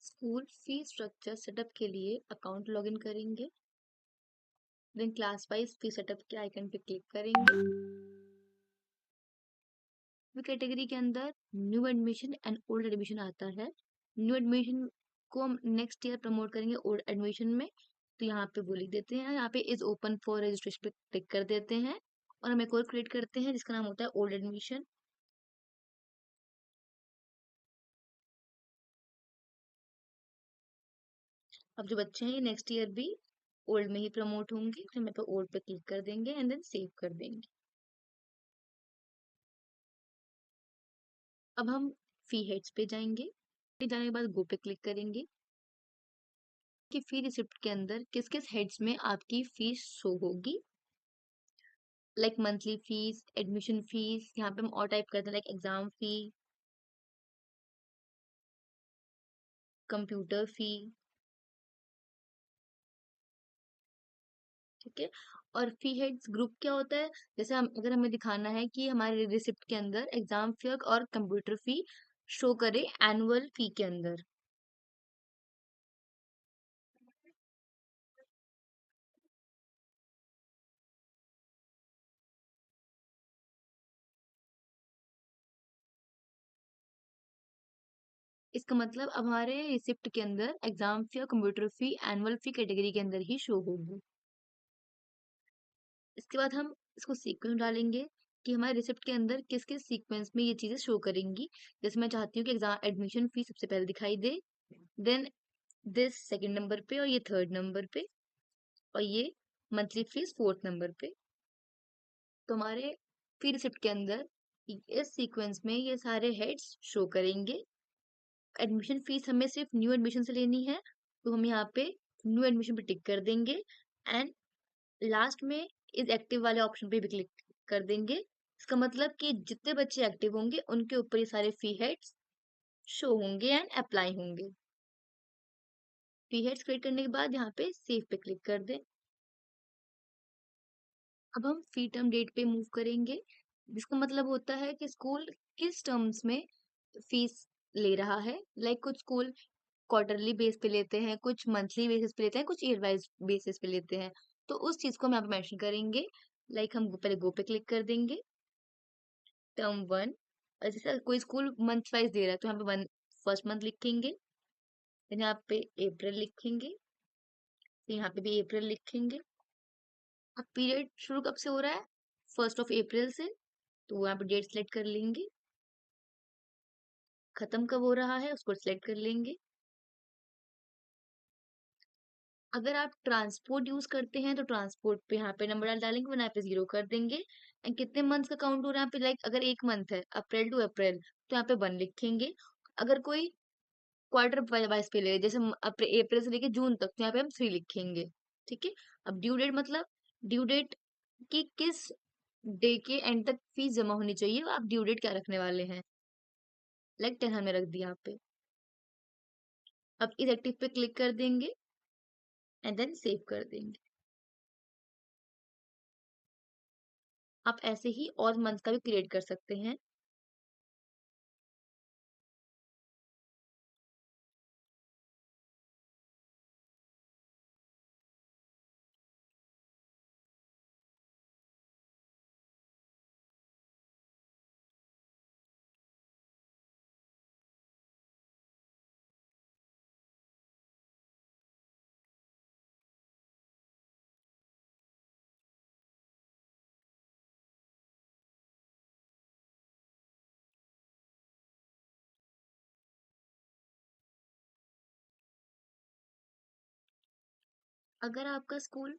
School fee structure setup के लिए account login करेंगे। देन क्लास वाइज फी सेटअप के आइकन पे क्लिक करेंगे। कैटेगरी के अंदर new admission and old admission आता है। न्यू एडमिशन को हम नेक्स्ट ईयर प्रमोट करेंगे ओल्ड एडमिशन में, तो यहाँ पे वो लिख देते हैं। यहाँ पे इज ओपन फॉर रजिस्ट्रेशन पे टिक कर देते हैं और हम एक और क्रिएट करते हैं जिसका नाम होता है ओल्ड एडमिशन। अब जो बच्चे हैं ये नेक्स्ट ईयर भी ओल्ड में ही प्रमोट होंगे, तो हम यहाँ पे ओल्ड पे क्लिक कर देंगे एंड देन सेव कर देंगे। अब हम फी हेड्स पे जाएंगे। जाने के बाद गो पे क्लिक करेंगे कि फी रिसिप्ट के अंदर किस किस हेड्स में आपकी फीस शो होगी। Like monthly fees, admission fees, यहाँ पे हम और टाइप करते हैं लाइक एग्जाम फी, कंप्यूटर फी। ठीक है। और फी हेड्स ग्रुप क्या होता है, जैसे हम अगर हमें दिखाना है कि हमारे रिसिप्ट के अंदर एग्जाम फी और कंप्यूटर फी शो करे एनुअल फी के अंदर। इसका मतलब अब हमारे रिसिप्ट के अंदर एग्जाम फी और कंप्यूटर फी एनुअल फी कैटेगरी के अंदर ही शो होगी। इसके बाद हम इसको सीक्वेंस डालेंगे कि हमारे रिसिप्ट के अंदर किस किस सीक्वेंस में ये चीजें शो करेंगी। जैसे मैं चाहती हूँ कि एग्जाम एडमिशन फी सबसे पहले दिखाई दे, देन दिस सेकंड नंबर पे और ये थर्ड नंबर पे, और ये मंथली फीस फोर्थ नंबर पे। तो हमारे फी रिसिप्ट के अंदर इस सीक्वेंस में ये सारे हेड्स शो करेंगे। एडमिशन फीस हमें सिर्फ न्यू एडमिशन से लेनी है, तो हम यहाँ पे न्यू एडमिशन पे टिक कर देंगे एंड लास्ट में इस एक्टिव वाले ऑप्शन पे भी क्लिक कर देंगे। इसका मतलब कि जितने बच्चे एक्टिव होंगे उनके ऊपर ये सारे फी हेड्स शो होंगे एंड अप्लाई होंगे। फी हेड्स क्रिएट करने के बाद यहाँ पे सेव पे क्लिक कर दें। अब हम फी टर्म डेट पे मूव करेंगे, जिसका मतलब होता है कि स्कूल किस टर्म्स में फीस ले रहा है। लाइक कुछ स्कूल क्वार्टरली बेस पे लेते हैं, कुछ मंथली बेसिस पे लेते हैं, कुछ ईयर वाइज बेसिस पे लेते हैं। तो उस चीज को हम यहाँ पे मेंशन करेंगे। लाइक हम पहले गो पे क्लिक कर देंगे, टर्म वन। जैसे कोई स्कूल मंथ वाइज दे रहा है तो यहाँ पे वन फर्स्ट मंथ लिखेंगे, फिर यहाँ पे अप्रैल लिखेंगे, फिर यहाँ पे भी अप्रैल लिखेंगे। अब पीरियड शुरू कब से हो रहा है, 1 अप्रैल से, तो यहाँ पे डेट सेलेक्ट कर लेंगे। खत्म कब हो रहा है उसको सिलेक्ट कर लेंगे। अगर आप ट्रांसपोर्ट यूज करते हैं तो ट्रांसपोर्ट पे यहाँ पे नंबर डालेंगे, वरना यहाँ पे 0 कर देंगे। एंड कितने मंथ्स का काउंट हो रहा है यहाँ पे, लाइक अगर एक मंथ है अप्रैल टू अप्रैल तो यहाँ पे 1 लिखेंगे। अगर कोई क्वार्टर वाइज पे ले जैसे अप्रैल से लेके जून तक, तो यहाँ पे हम 3 लिखेंगे। ठीक है। अब ड्यू डेट मतलब ड्यू डेट की किस डे के एंड तक फीस जमा होनी चाहिए, आप ड्यू डेट क्या रखने वाले हैं, लाइक 10 हमने रख दिया यहाँ पे। अब इस एक्टिव पे क्लिक कर देंगे एंड देन सेव कर देंगे। आप ऐसे ही और मंथ का भी क्रिएट कर सकते हैं। अगर आपका स्कूल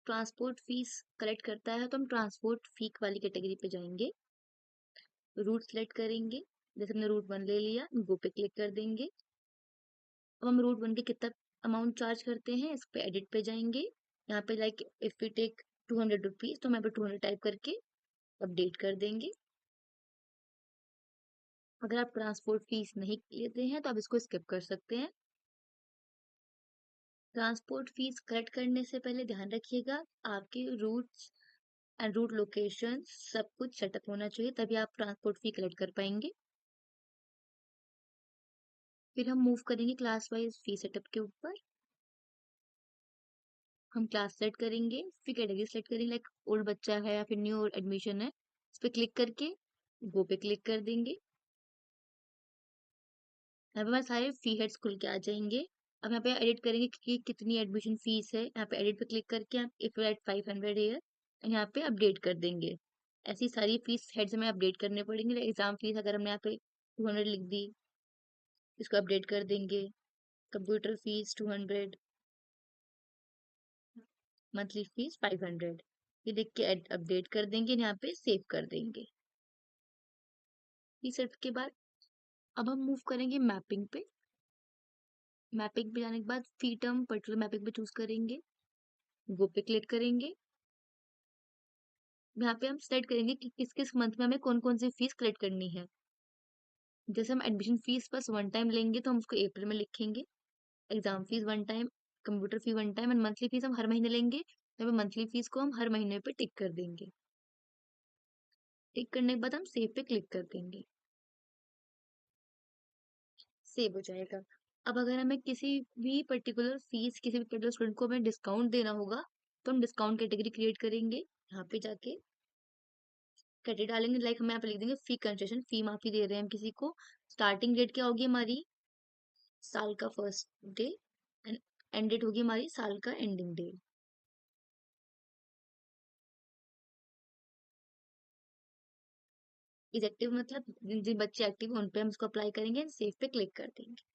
ट्रांसपोर्ट फीस कलेक्ट करता है तो हम ट्रांसपोर्ट फी वाली कैटेगरी पे जाएंगे, रूट सेलेक्ट करेंगे। जैसे हमने रूट वन ले लिया, गो पे क्लिक कर देंगे। अब हम रूट वन के कितना अमाउंट चार्ज करते हैं इस पे एडिट पे जाएंगे। यहाँ पे like if we take 200 rupees, तो हम यहाँ पे 200 टाइप करके अपडेट कर देंगे। अगर आप ट्रांसपोर्ट फीस नहीं लेते हैं तो आप इसको स्किप कर सकते हैं। ट्रांसपोर्ट फीस कलेक्ट करने से पहले ध्यान रखिएगा आपके रूट्स एंड रूट लोकेशन सब कुछ सेटअप होना चाहिए, तभी आप ट्रांसपोर्ट फी कलेक्ट कर पाएंगे। फिर हम मूव करेंगे क्लास वाइज फी सेटअप के ऊपर। हम क्लास सेट करेंगे, फिर कैटेगरी सेलेक्ट करेंगे, लाइक ओल्ड बच्चा है या फिर न्यू एडमिशन है। इस पे क्लिक करके गो पे क्लिक कर देंगे। यहाँ पे हमारे सारे फी हेड्स खुल के आ जाएंगे। अब यहाँ पे एडिट करेंगे कि कितनी एडमिशन फीस है। यहाँ पे एडिट पे क्लिक करके आप इफ एट 500 ईयर यहाँ पे अपडेट कर देंगे। ऐसी सारी फीस हेड्स हमें अपडेट करने पड़ेंगे। एग्जाम फीस अगर हमने यहाँ पे 200 लिख दी, इसको अपडेट कर देंगे। कंप्यूटर फीस 200, मंथली फीस 500, ये लिख के अपडेट कर देंगे, यहाँ पे सेव कर देंगे। इस सेट के बाद अब हम मूव करेंगे मैपिंग पे। मैपिंग पे जाने के बाद फी टर्म पर्टिकुलर मैपिंग पे चूज करेंगे, गो पे क्लिक करेंगे। यहाँ पे हम सेलेक्ट करेंगे कि किस किस मंथ में हमें कौन कौन सी फीस कलेक्ट करनी है। जैसे हम एडमिशन फीस बस वन टाइम लेंगे तो हम उसको अप्रैल में लिखेंगे। Exam fees one time, computer fee one time and monthly fees हम हर महीने लेंगे, तो मंथली फीस को हम हर महीने पे टिक कर देंगे। टिक करने के बाद हम सेव पे क्लिक कर देंगे, सेव हो जाएगा। अब अगर हमें किसी भी पर्टिकुलर फीस, किसी भी पर्टिकुलर स्टूडेंट को हमें डिस्काउंट देना होगा, तो हम डिस्काउंट कैटेगरी क्रिएट करेंगे। यहाँ पे जाके कैटेगरी डालेंगे, लाइक हम यहाँ पे लिख देंगे फी कंसेशन, फी माफी दे रहे हैं हम किसी को। स्टार्टिंग डेट क्या होगी हमारी, साल का first day, and and date होगी हमारी साल का एंडिंग डे। इज एक्टिव मतलब जिन जिन बच्चे एक्टिव हैं उन पे हम इसको अप्लाई करेंगे, सेव पे क्लिक कर देंगे।